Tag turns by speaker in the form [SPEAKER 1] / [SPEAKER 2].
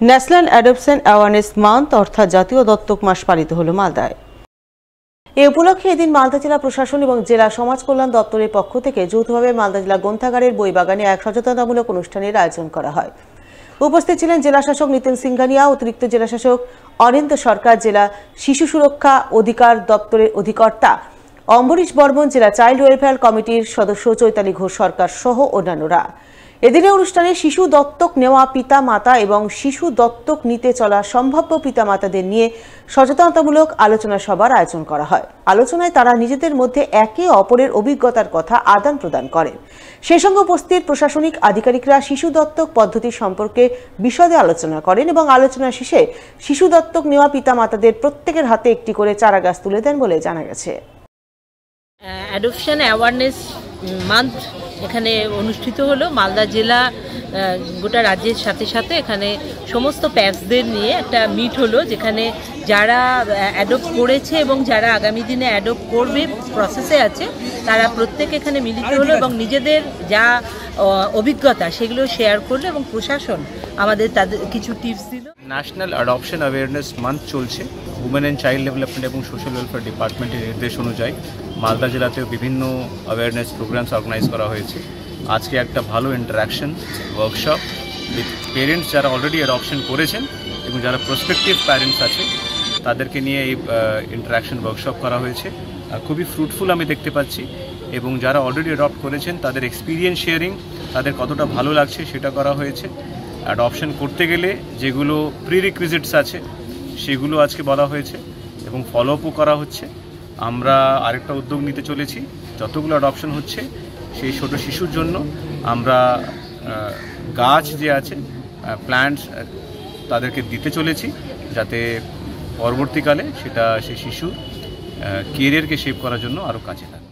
[SPEAKER 1] National adoption awareness month অর্থাৎ জাতীয় দত্তক মাস পালিত হলো মালদায়। এ উপলক্ষে এদিন মালদা জেলা প্রশাসন এবং জেলা সমাজ কল্যাণ দপ্তরের পক্ষ থেকে যৌথভাবে মালদা জেলা গ্রন্থাগারের বই বাগানে এক সচেতনতামূলক অনুষ্ঠানের আয়োজন করা হয়। উপস্থিত ছিলেন জেলা শাসক নিতিন সিংঘানিয়া, অতিরিক্ত জেলা শাসক অনিন্দ সরকার, জেলা শিশু সুরক্ষা অধিকার দপ্তরের অধিকর্তা অম্বরীশ বর্মন, জেলা চাইল্ড ওয়েলফেয়ার কমিটির সদস্য চৈতালি ঘোষ সরকার সহ অন্যান্যরা। এদিনের অনুষ্ঠানে শিশু দত্তক নেওয়া পিতা মাতা এবং শিশু দত্তক নিতে চলা সম্ভাব্য পিতা মাতাদের নিয়ে সচেতনতামূলক আলোচনা সভার আয়োজন করা হয়। আলোচনায় তারা নিজেদের মধ্যে একে অপরের অভিজ্ঞতার কথা আদান প্রদান করেন। সেই সঙ্গে উপস্থিত প্রশাসনিক আধিকারিকরা শিশু দত্তক পদ্ধতি সম্পর্কে বিশদে আলোচনা করেন এবং আলোচনা শেষে শিশু দত্তক নেওয়া পিতা মাতাদের প্রত্যেকের হাতে একটি করে চারা গাছ তুলে দেন বলে জানা গেছে।
[SPEAKER 2] অ্যাডপশন অ্যাওয়ারনেস মান্থ এখানে অনুষ্ঠিত হলো। মালদা জেলা গোটা রাজ্যের সাথে সাথে এখানে সমস্ত প্যারেন্টসদের নিয়ে একটা মিট হলো, যেখানে যারা অ্যাডপ্ট করেছে এবং যারা আগামী দিনে অ্যাডপ্ট করবে প্রসেসে আছে তারা প্রত্যেকে এখানে মিলিত হলো এবং নিজেদের যা অভিজ্ঞতা সেগুলো শেয়ার করলো এবং প্রশাসন আমাদের তাদের কিছু টিপস দিল।
[SPEAKER 3] ন্যাশনাল অ্যাডপশন অ্যাওয়ারনেস মান্থ চলছে। উমেন অ্যান্ড চাইল্ড ডেভেলপমেন্ট এবং সোশ্যাল ওয়েলফেয়ার ডিপার্টমেন্টের নির্দেশ অনুযায়ী মালদা জেলাতেও বিভিন্ন অ্যাওয়ারনেস প্রোগ্রামস অর্গানাইজ করা হয়েছে। আজকে একটা ভালো ইন্টারাকশন ওয়ার্কশপ উইথ পেরেন্টস যারা অলরেডি অ্যাডপশন করেছেন এবং যারা প্রসপেক্টিভ প্যারেন্টস আছে তাদেরকে নিয়ে এই ইন্টারাকশন ওয়ার্কশপ করা হয়েছে। খুবই ফ্রুটফুল আমি দেখতে পাচ্ছি এবং যারা অলরেডি অ্যাডপ্ট করেছেন তাদের এক্সপিরিয়েন্স শেয়ারিং, তাদের কতটা ভালো লাগছে সেটা করা হয়েছে। অ্যাডপশন করতে গেলে যেগুলো প্রিরিকুইজিটস আছে সেগুলো আজকে বলা হয়েছে এবং ফলো আপও করা হচ্ছে। আমরা আরেকটা উদ্যোগ নিতে চলেছি, যতগুলো অ্যাডপশন হচ্ছে সেই ছোট শিশুর জন্য আমরা গাছ যে আছে প্ল্যান্টস তাদেরকে দিতে চলেছি, যাতে পরবর্তীকালে সেটা সেই শিশুর কেরিয়ারকে শেপ করার জন্য আরও কাজে লাগে।